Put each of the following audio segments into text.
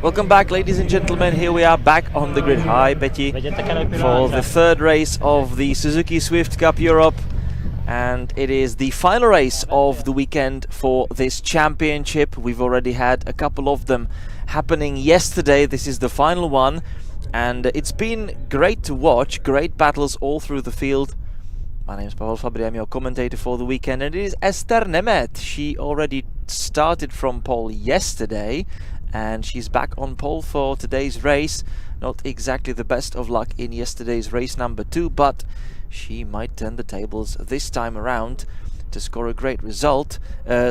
Welcome back, ladies and gentlemen. Here we are back on the grid. Hi, Betty, for the third race of the Suzuki Swift Cup Europe. And it is the final race of the weekend for this championship. We've already had a couple of them happening yesterday. This is the final one. And it's been great to watch. Great battles all through the field. My name is Pavel Fabry, I'm your commentator for the weekend. And it is Esther Nemet. She already started from pole yesterday. And she's back on pole for today's race. Not exactly the best of luck in yesterday's race number 2, but she might turn the tables this time around to score a great result.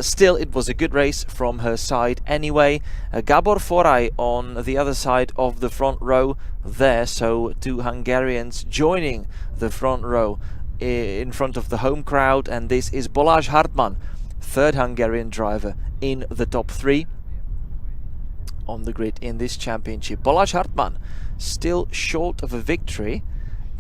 Still, it was a good race from her side anyway. Gabor Foray on the other side of the front row there, so two Hungarians joining the front row in front of the home crowd, and this is Balázs Hartmann, third Hungarian driver in the top 3 on the grid in this championship. Balázs Hartmann still short of a victory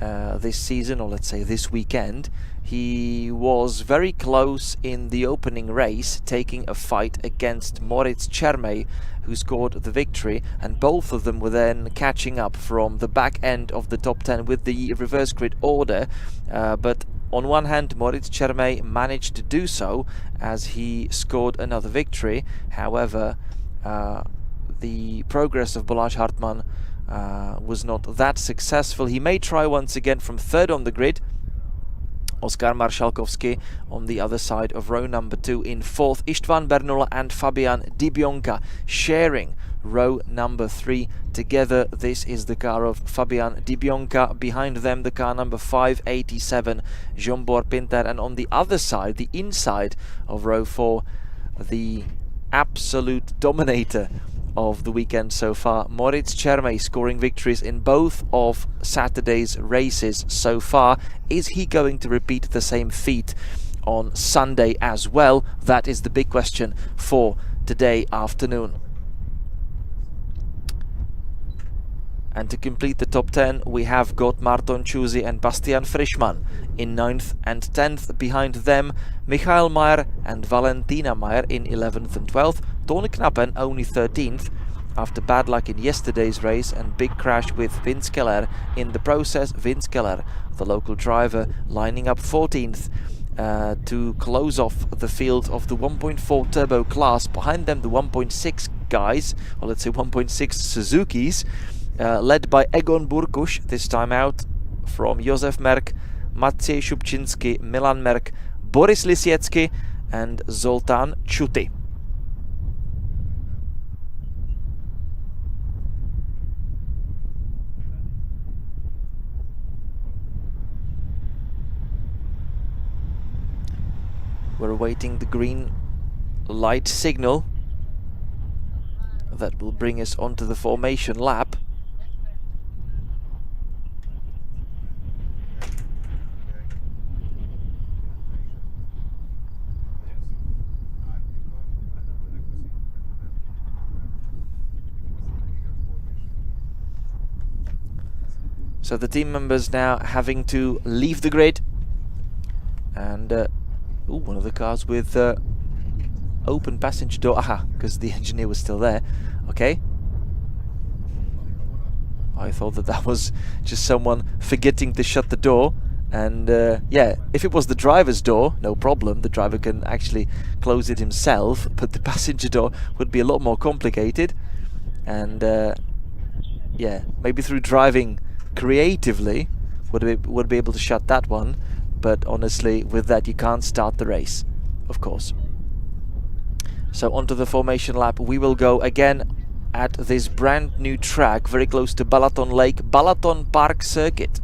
this season, or let's say this weekend. He was very close in the opening race, taking a fight against Moritz Čermej, who scored the victory, and both of them were then catching up from the back end of the top 10 with the reverse grid order. But on one hand, Moritz Čermej managed to do so as he scored another victory. However, the progress of Balázs Hartmann was not that successful. He may try once again from third on the grid. Oskar Marszalkowski on the other side of row number 2 in fourth. István Bernula and Fabian Dibionka sharing row number 3 together. This is the car of Fabian Dibionka. Behind them, the car number 587, Zsombor Pinter. And on the other side, the inside of row 4, the absolute dominator of the weekend so far, Moritz Čermej, scoring victories in both of Saturday's races so far. Is he going to repeat the same feat on Sunday as well? That is the big question for today afternoon. And to complete the top 10, we have got Marton Čuzy and Bastian Frischmann in 9th and 10th. Behind them, Michael Mayer and Valentina Mayer in 11th and 12th. Tony Knappen only 13th after bad luck in yesterday's race and big crash with Vince Keller in the process. Vince Keller, the local driver, lining up 14th to close off the field of the 1.4 turbo class. Behind them, the 1.6 guys, or let's say 1.6 Suzukis, led by Egon Burkuš, this time out from Josef Merk, Maciej Šupčinsky, Milan Merk, Boris Lisiecky and Zoltán Čuty. We're awaiting the green light signal that will bring us onto the formation lap. So the team members now having to leave the grid, and one of the cars with open passenger door. Aha, because the engineer was still there. Okay. I thought that was just someone forgetting to shut the door. And yeah, if it was the driver's door, no problem. The driver can actually close it himself, but the passenger door would be a lot more complicated. And yeah, maybe through driving creatively would be able to shut that one. But honestly, with that, you can't start the race, of course. So onto the formation lap we will go again at this brand new track very close to Balaton Lake, Balaton Park Circuit.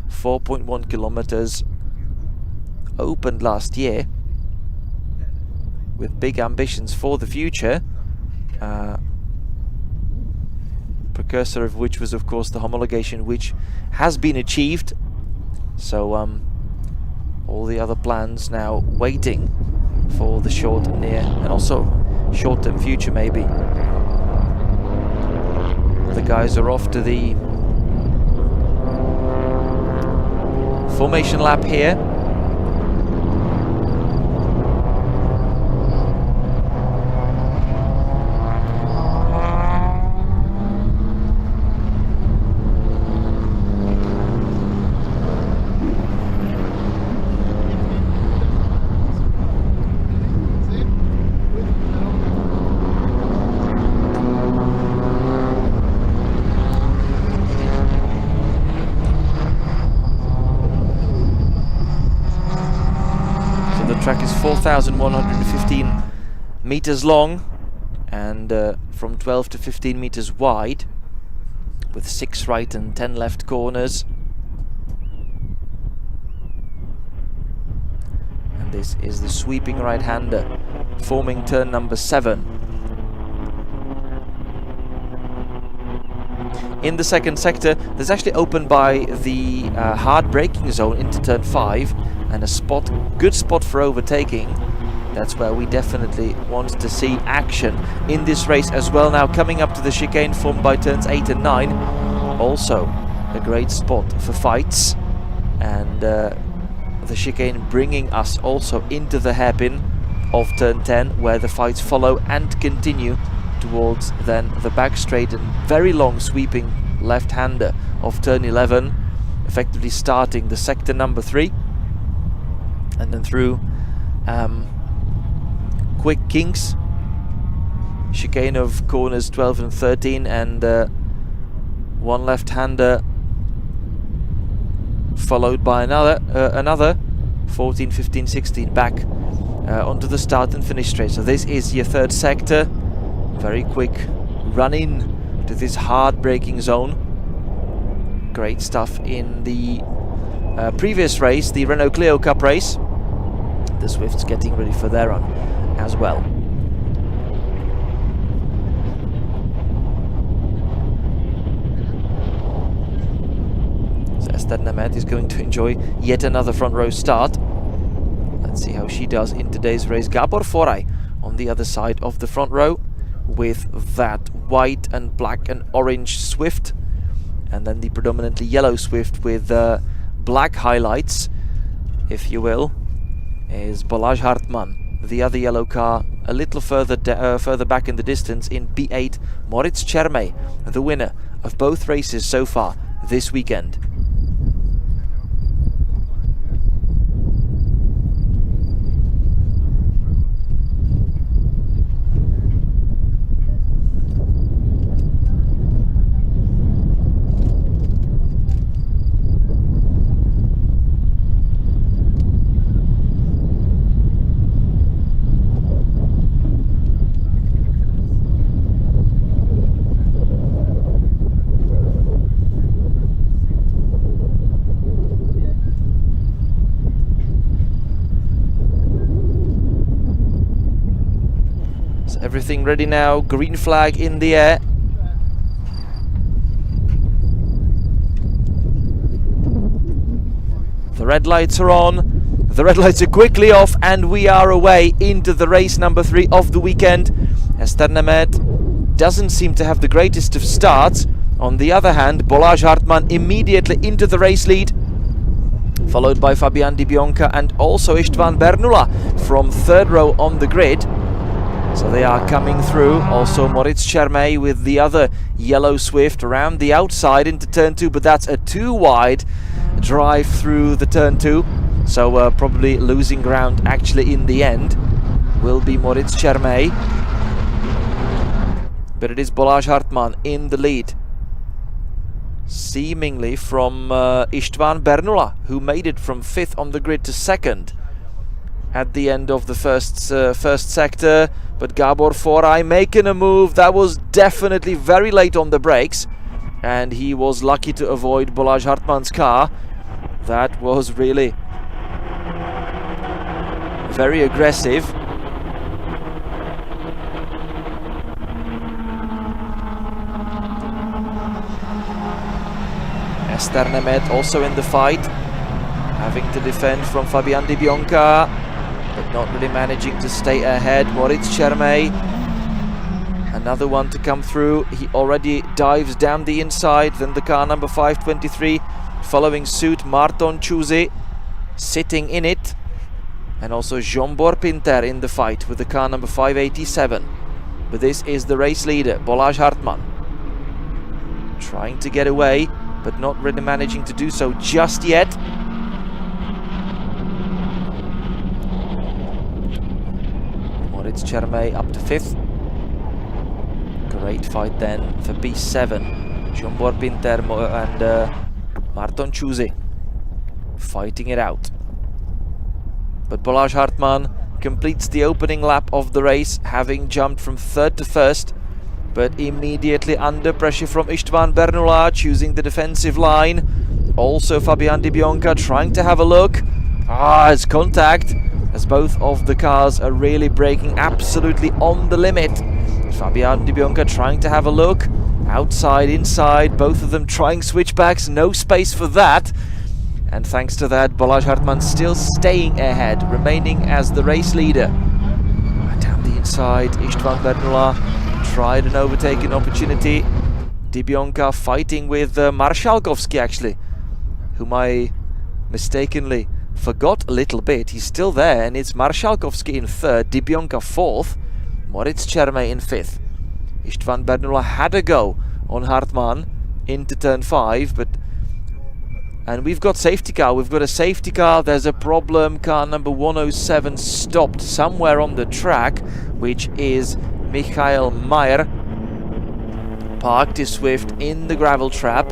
4.1 kilometers, opened last year with big ambitions for the future. Precursor of which was, of course, the homologation, which has been achieved. So all the other plans now waiting for the short and near, and also short-term future maybe. The guys are off to the formation lap here. track is 4,115 meters long and from 12 to 15 meters wide, with 6 right and 10 left corners. And this is the sweeping right-hander forming turn number 7. In the second sector, there's actually opened by the hard braking zone into turn 5, and a good spot for overtaking. That's where we definitely want to see action in this race as well. Now coming up to the chicane formed by turns 8 and 9, also a great spot for fights, and the chicane bringing us also into the hairpin of turn 10, where the fights follow and continue towards then the back straight and very long sweeping left-hander of turn 11, effectively starting the sector number 3, and then through quick kinks, chicane of corners 12 and 13, and one left-hander followed by another 14, 15, 16 back onto the start and finish straight. So this is your third sector. Very quick run in to this hard braking zone. Great stuff in the previous race, the Renault Clio Cup race. The Swifts getting ready for their run as well. So Esther Nemeth is going to enjoy yet another front row start. Let's see how she does in today's race. Gábor Foraj on the other side of the front row, with that white and black and orange Swift, and then the predominantly yellow Swift with black highlights, if you will, is Balázs Hartmann. The other yellow car a little further back in the distance in P8, Moritz Čermej, the winner of both races so far this weekend. Everything ready now, green flag in the air. The red lights are on, the red lights are quickly off, and we are away into the race number 3 of the weekend. Esther Nemeth doesn't seem to have the greatest of starts. On the other hand, Balázs Hartmann immediately into the race lead, followed by Fabian Di Bionca and also István Bernula from third row on the grid. So they are coming through. Also Moritz Čermej with the other yellow Swift around the outside into turn 2, but that's a too wide drive through the turn 2. So probably losing ground actually in the end will be Moritz Čermej. But it is Balázs Hartmann in the lead, seemingly from István Bernula, who made it from 5th on the grid to 2nd at the end of the first sector. But Gábor Foraj making a move that was definitely very late on the brakes, and he was lucky to avoid Balázs Hartmann's car. That was really very aggressive. Esther Nemeth also in the fight, having to defend from Fabian Di Bionca, but not really managing to stay ahead. Moritz Čermej, another one to come through. He already dives down the inside. Then the car number 523 following suit, Márton Csúzi sitting in it, and also Zsombor Pinter in the fight with the car number 587. But this is the race leader, Balázs Hartmann, trying to get away, but not really managing to do so just yet. Moritz Čermej up to 5th. Great fight then for P7. Zsombor Pinter and Márton Csúzi fighting it out. But Balázs Hartmann completes the opening lap of the race, having jumped from third to first, but immediately under pressure from István Bernula, choosing the defensive line. Also Fabian Di Bianca trying to have a look. It's contact, as both of the cars are really braking absolutely on the limit. Fabian Di Bianca trying to have a look. Outside, inside, both of them trying switchbacks, no space for that. And thanks to that, Balázs Hartmann still staying ahead, remaining as the race leader. Down the inside, István Bernula tried an overtaking opportunity. Di Bianca fighting with Marszalkowski, actually, whom I mistakenly forgot a little bit. He's still there, and it's Marszalkowski in third, Di Bianca fourth, Moritz Čermej in fifth. István Bernula had a go on Hartmann into turn 5, and we've got safety car. We've got a safety car. There's a problem. Car number 107 stopped somewhere on the track, which is Michael Mayer. Parked his Swift in the gravel trap.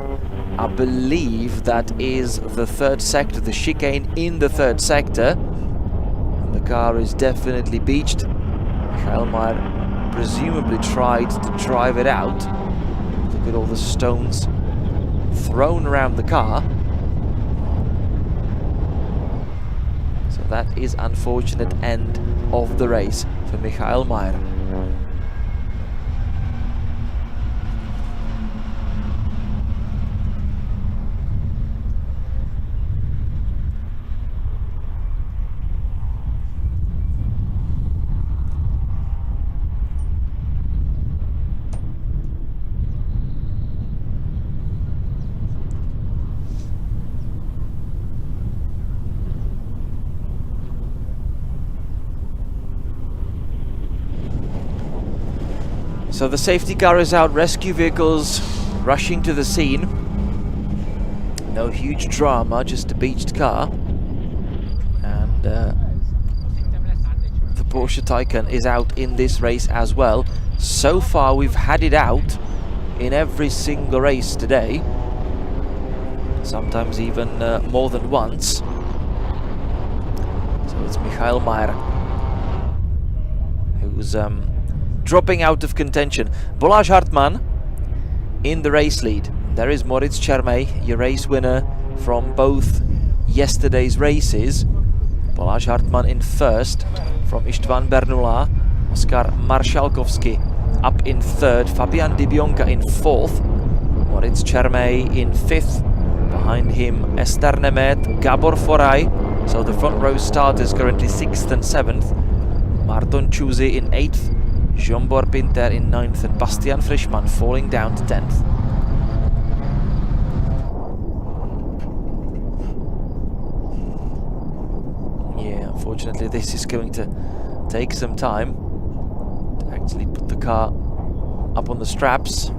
I believe that is the third sector, the chicane in the third sector. And the car is definitely beached. Michael Mayer presumably tried to drive it out. Look at all the stones thrown around the car. So that is unfortunate end of the race for Michael Mayer. So the safety car is out, rescue vehicles rushing to the scene. No huge drama, just a beached car. And the Porsche Taycan is out in this race as well. So far we've had it out in every single race today. Sometimes even more than once. So it's Michael Mayer who's dropping out of contention. Balázs Hartmann in the race lead. There is Moritz Čermej, your race winner from both yesterday's races. Balázs Hartmann in first from István Bernula. Oskar Marszalkowski up in third. Fabian Di Bianca in fourth. Moritz Čermej in fifth. Behind him Ester Nemet, Gabor Foray. So the front row starters currently sixth and seventh. Marton Čuzy in eighth. Jean-Bor Pinter in 9th and Bastian Frischmann falling down to 10th. Yeah, unfortunately this is going to take some time to actually put the car up on the straps.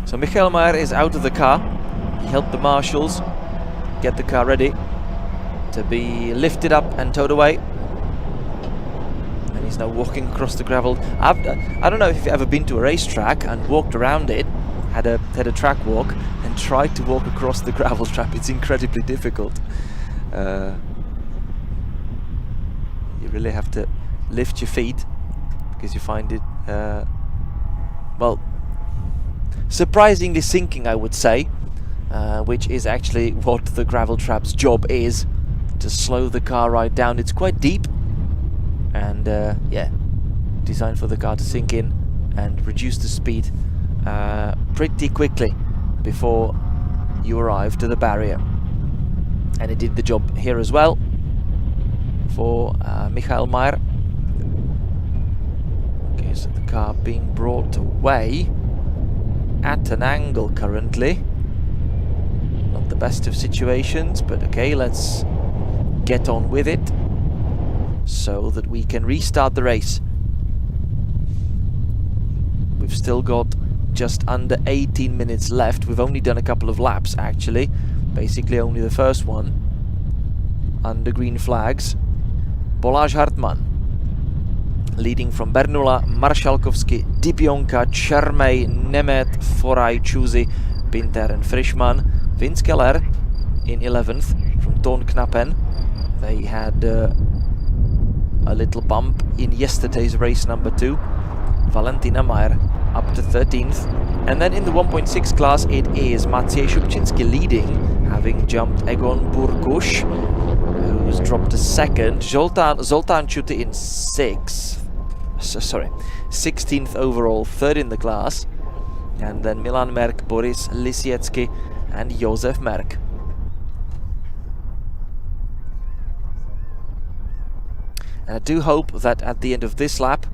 So Michael Mayer is out of the car. He helped the marshals get the car ready to be lifted up and towed away. And he's now walking across the gravel. I don't know if you've ever been to a racetrack and walked around it, had a track walk and tried to walk across the gravel trap. It's incredibly difficult. You really have to lift your feet because you find it, well, surprisingly sinking, I would say, which is actually what the gravel trap's job is, to slow the car right down. It's quite deep and yeah, designed for the car to sink in and reduce the speed pretty quickly before you arrive to the barrier. And it did the job here as well for Michael Mayer. Okay, so the car being brought away. at an angle currently. Not the best of situations, but okay, let's get on with it so that we can restart the race. We've still got just under 18 minutes left. We've only done a couple of laps actually, basically only the first one under green flags. Balázs Hartmann leading from Bernula, Marszalkowski, Dibionka, Čermej, Nemet, Foraj, Chuzi, Pinter and Frischmann. Vince Keller in 11th from Tornknappen. They had a little bump in yesterday's race number 2. Valentina Mayer up to 13th. And then in the 1.6 class it is Maciej Szubczynski leading, having jumped Egon Burkush, who's dropped to 2nd. Zoltán Chuty in 16th overall, 3rd in the class. And then Milan Merk, Boris Lisiecki and Josef Merk. And I do hope that at the end of this lap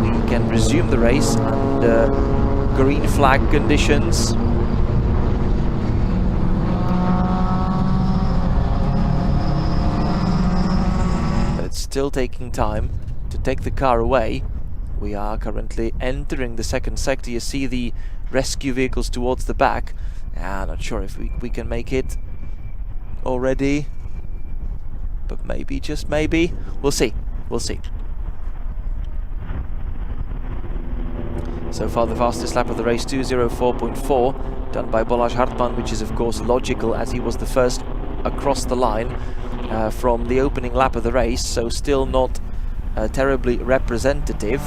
we can resume the race under green flag conditions. But it's still taking time to take the car away. We are currently entering the second sector. You see the rescue vehicles towards the back. Not sure if we can make it already, but maybe, just maybe. We'll see. We'll see. So far the fastest lap of the race, 2:04.4, done by Balázs Hartmann, which is of course logical as he was the first across the line from the opening lap of the race, so still not terribly representative.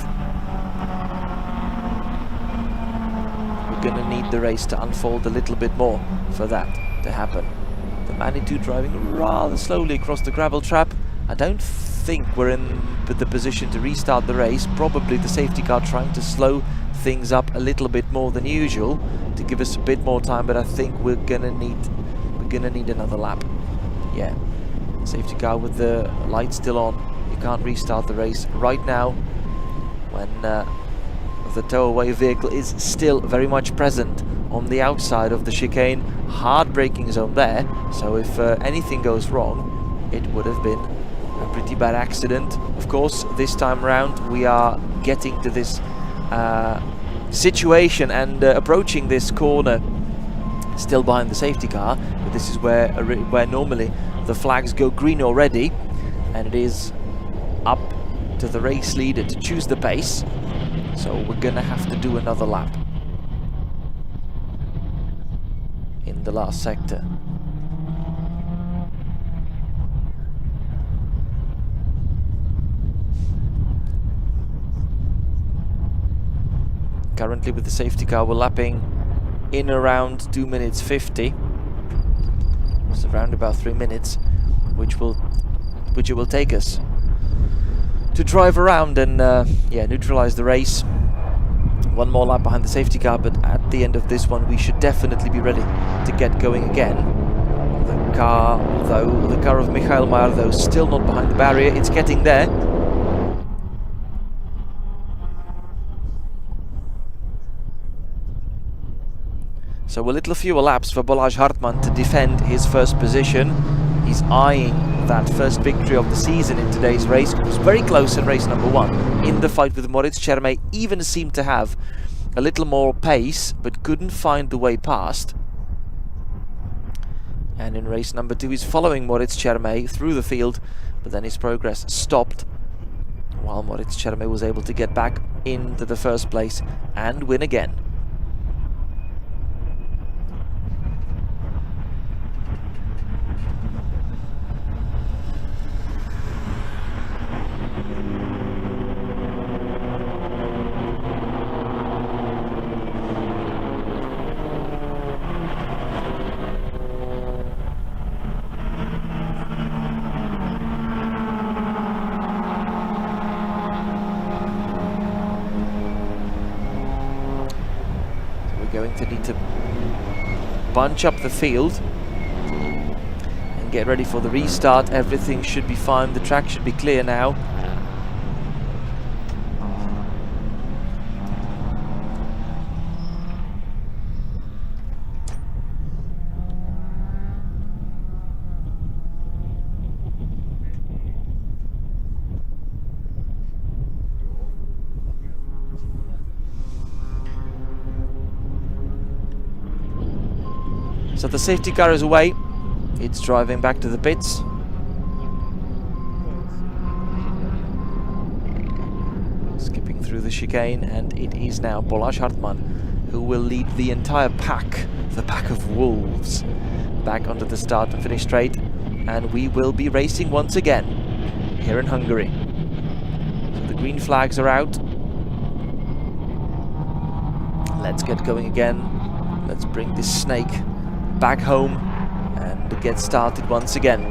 We're gonna need the race to unfold a little bit more for that to happen. The Manitou driving rather slowly across the gravel trap. I don't think we're in the position to restart the race. Probably the safety car trying to slow things up a little bit more than usual to give us a bit more time, but I think we're gonna need another lap. Yeah, safety car with the light still on. You can't restart the race right now when the towaway vehicle is still very much present on the outside of the chicane. Hard braking zone there, so if anything goes wrong, it would have been a pretty bad accident. Of course, this time round we are getting to this situation and approaching this corner still behind the safety car, but this is where normally the flags go green already, and it is up to the race leader to choose the pace. So we're gonna have to do another lap in the last sector. Currently with the safety car we're lapping in around 2 minutes 50. So around about 3 minutes, which it will take us to drive around and neutralize the race. One more lap behind the safety car, but at the end of this one we should definitely be ready to get going again. The car of Michael Mayer though still not behind the barrier. It's getting there. So a little fewer laps for Balázs Hartmann to defend his first position. He's eyeing that first victory of the season in today's race. It was very close in race number 1. In the fight with Moritz Čermej, even seemed to have a little more pace, but couldn't find the way past. And in race number 2, he's following Moritz Čermej through the field, but then his progress stopped, while Moritz Čermej was able to get back into the first place and win again. Going to need to bunch up the field and get ready for the restart. Everything should be fine. The track should be clear now. So the safety car is away. It's driving back to the pits. Skipping through the chicane, and it is now Balázs Hartmann who will lead the entire pack, the pack of wolves, back onto the start and finish straight. And we will be racing once again here in Hungary. So the green flags are out. Let's get going again. Let's bring this snake back home and get started once again.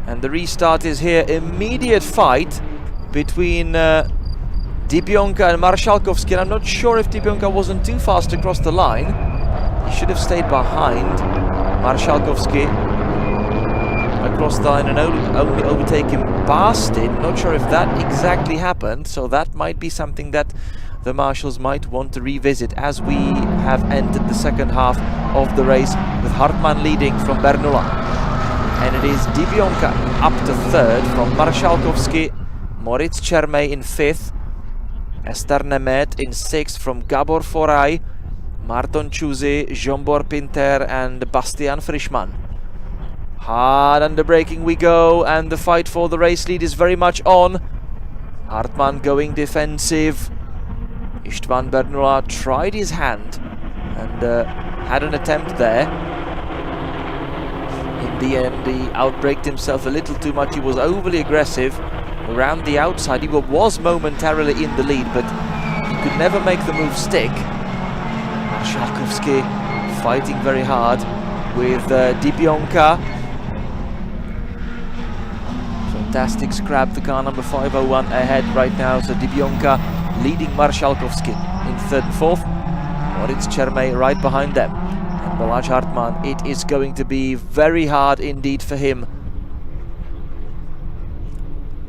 And the restart is here. Immediate fight between Dibionka and Marszalkowski. And I'm not sure if Dibionka wasn't too fast across the line. He should have stayed behind Marszalkowski across the line and only overtake him past it. Not sure if that exactly happened, so that might be something that the marshals might want to revisit as we have entered the second half of the race, with Hartmann leading from Bernula. And it is Dibionka up to third from Marszalkowski, Moritz Čermej in fifth, Ester Nemet in sixth from Gabor Foray, Marton Čuzy, Zsombor Pinter and Bastian Frischmann. Hard under braking we go, and the fight for the race lead is very much on. Hartmann going defensive. István Bernula tried his hand and had an attempt there. In the end, he outbraked himself a little too much. He was overly aggressive around the outside. He was momentarily in the lead, but he could never make the move stick. Marszalkowski fighting very hard with Dibionka. Fantastic scrap, the car number 501 ahead right now. So Dibionka leading Marszalkowski in third and fourth. Moritz Čermej right behind them. And Balázs Hartmann, it is going to be very hard indeed for him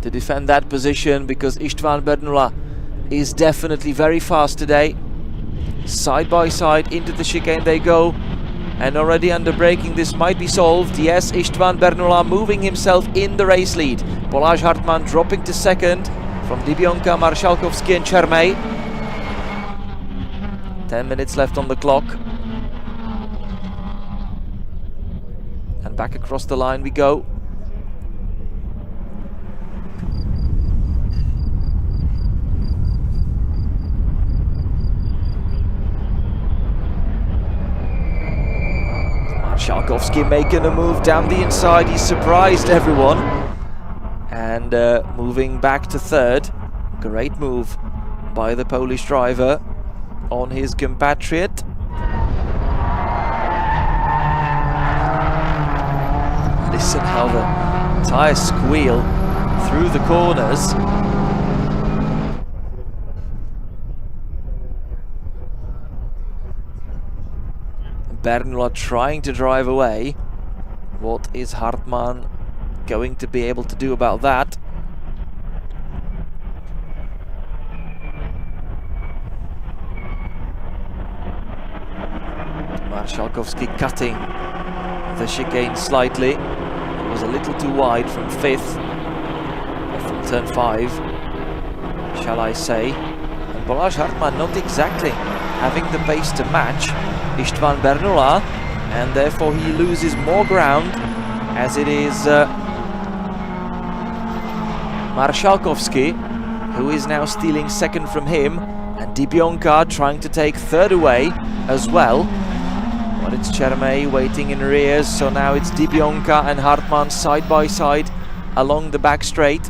to defend that position, because István Bernula is definitely very fast today. Side by side into the chicane they go, and already under braking this might be solved. Yes, István Bernula moving himself in the race lead. Balázs Hartmann dropping to second from Dibionka, Marszalkowski and Čermej. 10 minutes left on the clock. And back across the line we go. Marszalkowski making a move down the inside. He surprised everyone. And moving back to third. Great move by the Polish driver on his compatriot. Listen how the tyres squeal through the corners. Bernula trying to drive away. What is Hartmann going to be able to do about that? Marszalkowski cutting the chicane slightly. It was a little too wide from fifth, or from turn 5, shall I say. And Balázs Hartmann not exactly having the pace to match István Bernula, and therefore he loses more ground, as it is Marszalkowski who is now stealing second from him, and Dibionka trying to take third away as well. But it's Čermej waiting in rears, so now it's Dibionka and Hartmann side by side along the back straight.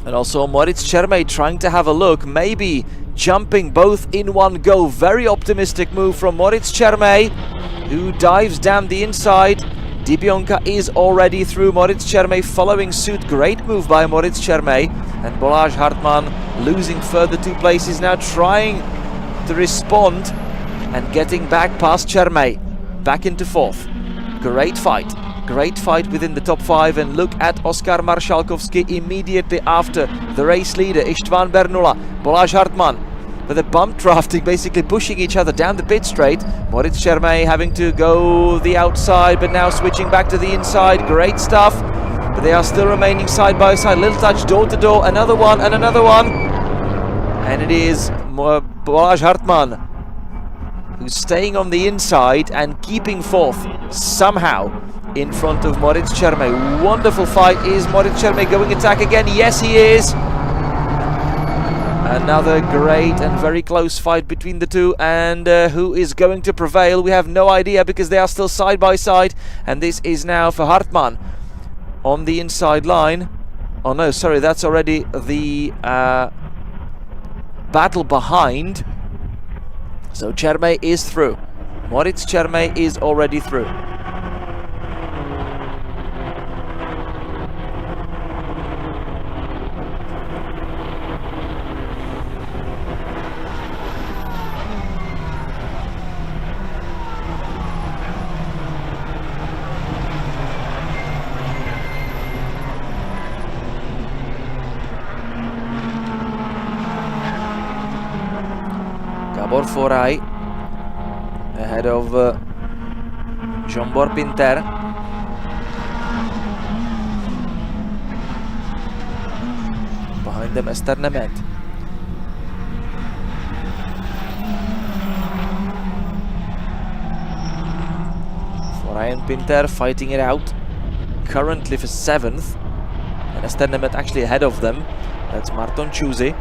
And also Moritz Čermej trying to have a look, maybe jumping both in one go. Very optimistic move from Moritz Čermej, who dives down the inside. Dibionka is already through. Moritz Čermej following suit. Great move by Moritz Čermej. And Balázs Hartmann losing further 2 places now, trying to respond and getting back past Čermej. Back into fourth. Great fight. Great fight within the top 5, and look at Oskar Marszalkowski immediately after the race leader István Bernula. Balázs Hartmann but they're bump drafting, basically pushing each other down the pit straight. Moritz Chermay having to go the outside, but now switching back to the inside. Great stuff, but they are still remaining side by side. Little touch door to door, another one and another one, and it is Balázs Hartmann who's staying on the inside and keeping fourth somehow in front of Moritz Chermay. Wonderful fight. Is Moritz Chermay going attack again? Yes, he is. Another great and very close fight between the two, and who is going to prevail? We have no idea, because they are still side by side, and this is now for Hartmann on the inside line. Oh no, sorry, that's already the battle behind. So Chermay is through. Moritz Chermay is already through. Gabor Foray ahead of Jean-Bor Pinter. Behind them Ester Nemet. Foray and Pinter fighting it out, currently for 7th, and Ester Nemet actually ahead of them. That's Marton Chuzi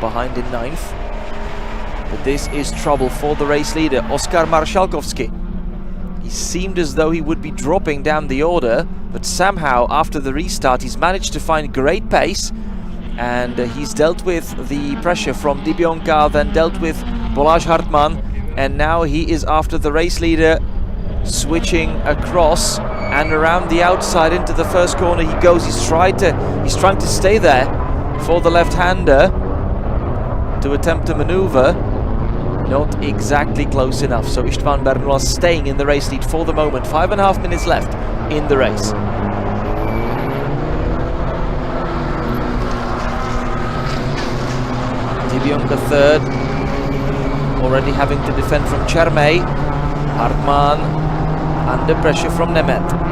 behind in 9th. But this is trouble for the race leader, Oskar Marszalkowski. He seemed as though he would be dropping down the order, but somehow after the restart he's managed to find great pace, and he's dealt with the pressure from Dibionka, then dealt with Balázs Hartmann, and now he is after the race leader, switching across and around the outside into the first corner he goes. He's trying to stay there for the left-hander to attempt a maneuver. Not exactly close enough, so István Bernula staying in the race lead for the moment. 5.5 minutes left in the race. Dibionka third, already having to defend from Chermay. Hartmann under pressure from Nemet.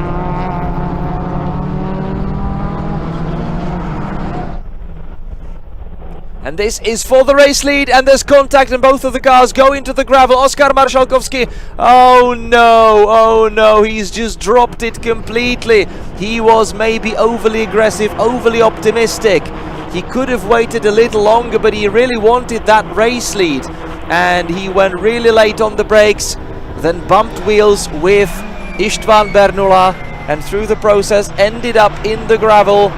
And this is for the race lead, and there's contact, and both of the cars go into the gravel. Oskar Marszalkowski, oh no, he's just dropped it completely. He was maybe overly aggressive, overly optimistic. He could have waited a little longer, but he really wanted that race lead, and he went really late on the brakes, then bumped wheels with István Bernula, and through the process ended up in the gravel.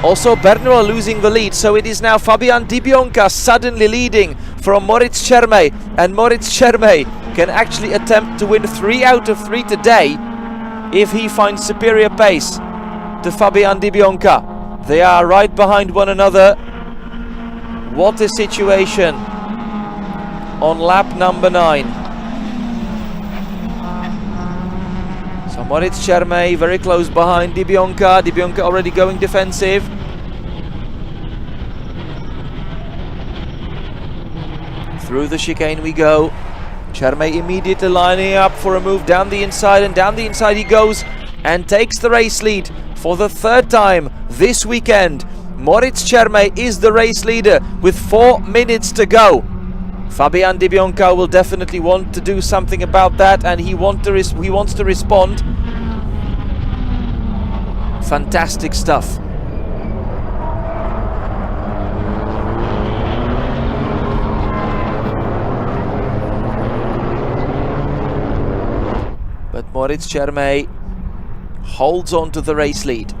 Also Bernula losing the lead, so it is now Fabian Dibionka suddenly leading from Moritz Chermay, and Moritz Chermay can actually attempt to win 3 out of 3 today if he finds superior pace to Fabian Dibionka. They are right behind one another. What a situation on lap number 9. So Moritz Chermay very close behind Dibionka. Dibionka already going defensive. Through the chicane we go. Chermay immediately lining up for a move down the inside, and down the inside he goes and takes the race lead for the 3rd time this weekend. Moritz Chermay is the race leader with 4 minutes to go. Fabian Dibionka will definitely want to do something about that, and he wants to respond. Fantastic stuff. But Moritz Chermay holds on to the race lead.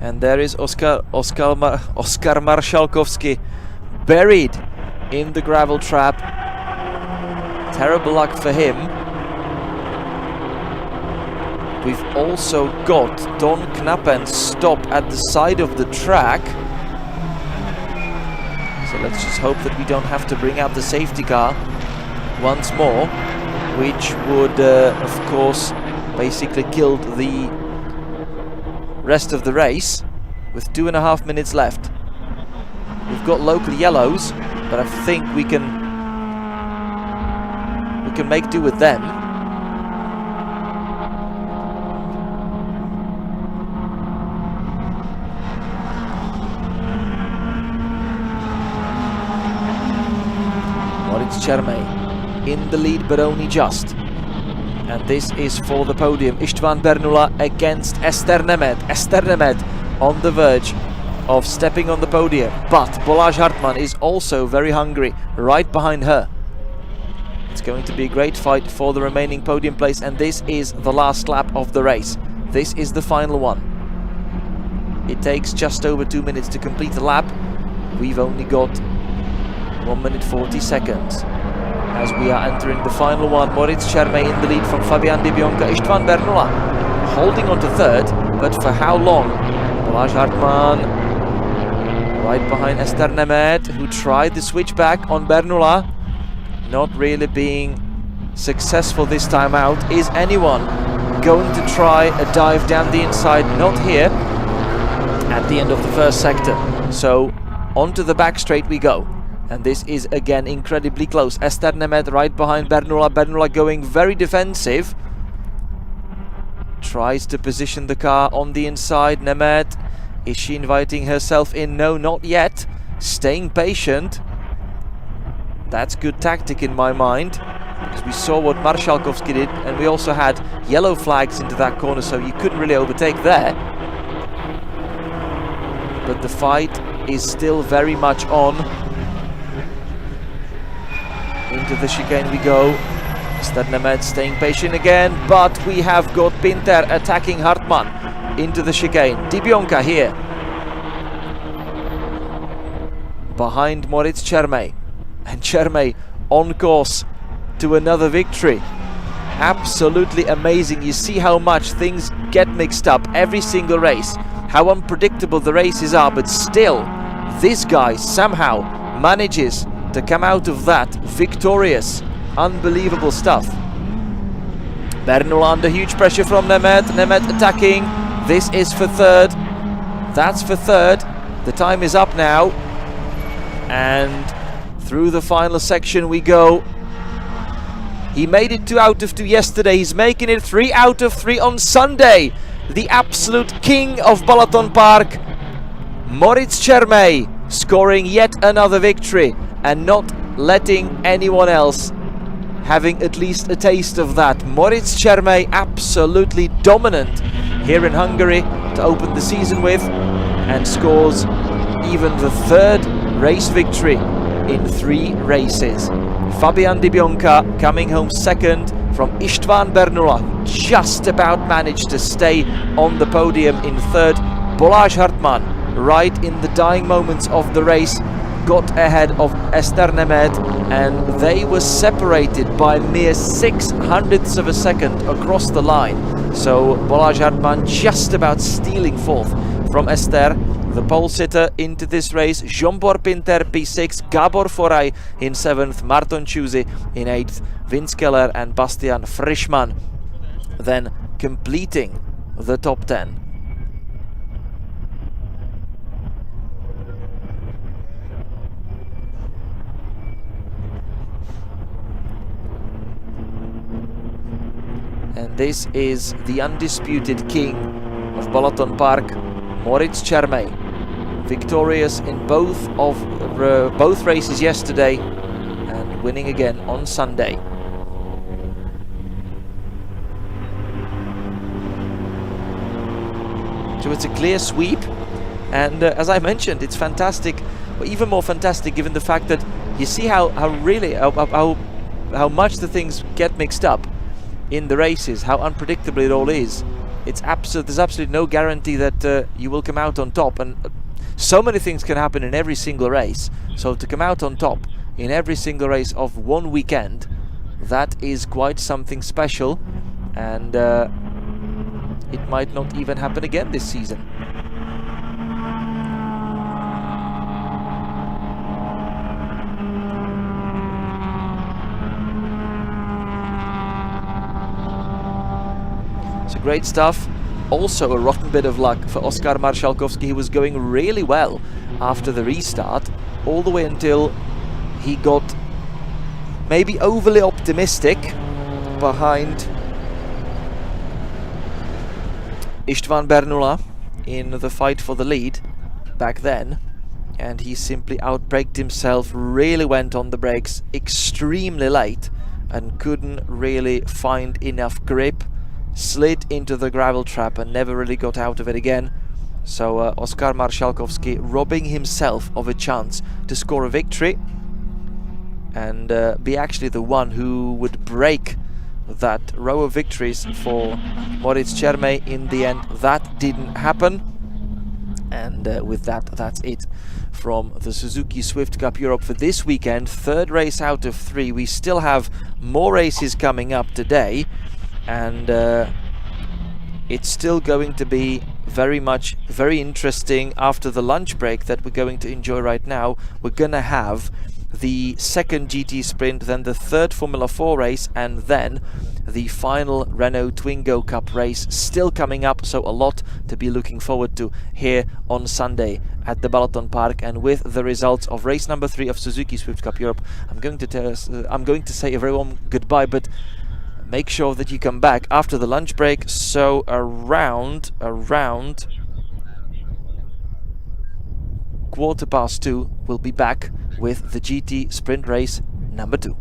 And there is Oskar Marszalkowski buried in the gravel trap. Terrible luck for him. We've also got Don Knappen stop at the side of the track. So let's just hope that we don't have to bring out the safety car once more, which would, of course, basically kill the rest of the race with 2.5 minutes left. We've got local yellows, but I think we can make do with them. Moritz Čermej in the lead, but only just. And this is for the podium. István Bernula against Ester Nemet. Ester Nemet on the verge of stepping on the podium, but Balázs Hartmann is also very hungry, right behind her. It's going to be a great fight for the remaining podium place, and this is the last lap of the race. This is the final one. It takes just over 2 minutes to complete the lap. We've only got 1 minute 40 seconds as we are entering the final one. Moritz Čermej in the lead from Fabian Di Bionca. István Bernula holding on to third, but for how long? Balázs Hartmann right behind Ester Nemet, who tried the switchback on Bernula, not really being successful this time out. Is anyone going to try a dive down the inside? Not here at the end of the first sector. So onto the back straight we go. And this is again incredibly close. Ester Nemet right behind Bernula. Bernula going very defensive. Tries to position the car on the inside. Nemet, is she inviting herself in? No, not yet. Staying patient. That's good tactic in my mind, because we saw what Marszalkowski did, and we also had yellow flags into that corner, so you couldn't really overtake there. But the fight is still very much on. Into the chicane we go. Ester Nemet staying patient again, but we have got Pinter attacking Hartmann into the chicane. Di Bionca here behind Moritz Čermej, and Čermej on course to another victory. Absolutely amazing. You see how much things get mixed up every single race, how unpredictable the races are, but still this guy somehow manages to come out of that victorious. Unbelievable stuff. Bernula under huge pressure from Nemet. Nemet attacking. This is for third. That's for third. The time is up now. And through the final section we go. He made it 2 out of 2 yesterday. He's making it 3 out of 3 on Sunday. The absolute king of Balaton Park, Moritz Čermej, scoring yet another victory and not letting anyone else having at least a taste of that. Moritz Čermej absolutely dominant here in Hungary to open the season with, and scores even the third race victory in 3 races. Fabian Di Bionca coming home second from István Bernula, just about managed to stay on the podium in third. Balázs Hartmann, right in the dying moments of the race, got ahead of Ester Nemet, and they were separated by mere 600ths of a second across the line. So Balázs Hartmann just about stealing fourth from Ester. The pole sitter into this race, Zsombor Pinter P6, Gábor Foraj in 7th, Marton Csuzy in 8th, Vince Keller and Bastian Frischmann then completing the top 10. And this is the undisputed king of Balaton Park, Moritz Čermej, victorious in both races yesterday and winning again on Sunday. So it's a clear sweep, and as I mentioned, it's fantastic, but even more fantastic given the fact that you see how much the things get mixed up in the races, how unpredictable it all is. There's absolutely no guarantee that you will come out on top, and so many things can happen in every single race. So to come out on top in every single race of one weekend, that is quite something special. And it might not even happen again this season. So great stuff. Also a rotten bit of luck for Oskar Marszalkowski. He was going really well after the restart, all the way until he got maybe overly optimistic behind István Bernula in the fight for the lead back then, and he simply outbraked himself, really went on the brakes extremely late and couldn't really find enough grip, slid into the gravel trap and never really got out of it again. So Oskar Marszalkowski robbing himself of a chance to score a victory and be actually the one who would break that row of victories for Moritz Čermej. In the end, that didn't happen, and with that, that's it from the Suzuki Swift Cup Europe for this weekend. Third race out of 3. We still have more races coming up today, and it's still going to be very interesting. After the lunch break that we're going to enjoy right now, we're gonna have the second GT Sprint, then the third Formula 4 race, and then the final Renault Twingo Cup race still coming up. So a lot to be looking forward to here on Sunday at the Balaton Park. And with the results of race number 3 of Suzuki Swift Cup Europe, I'm going to say everyone goodbye, but make sure that you come back after the lunch break. So around 2:15 we'll be back with the GT Sprint race number 2.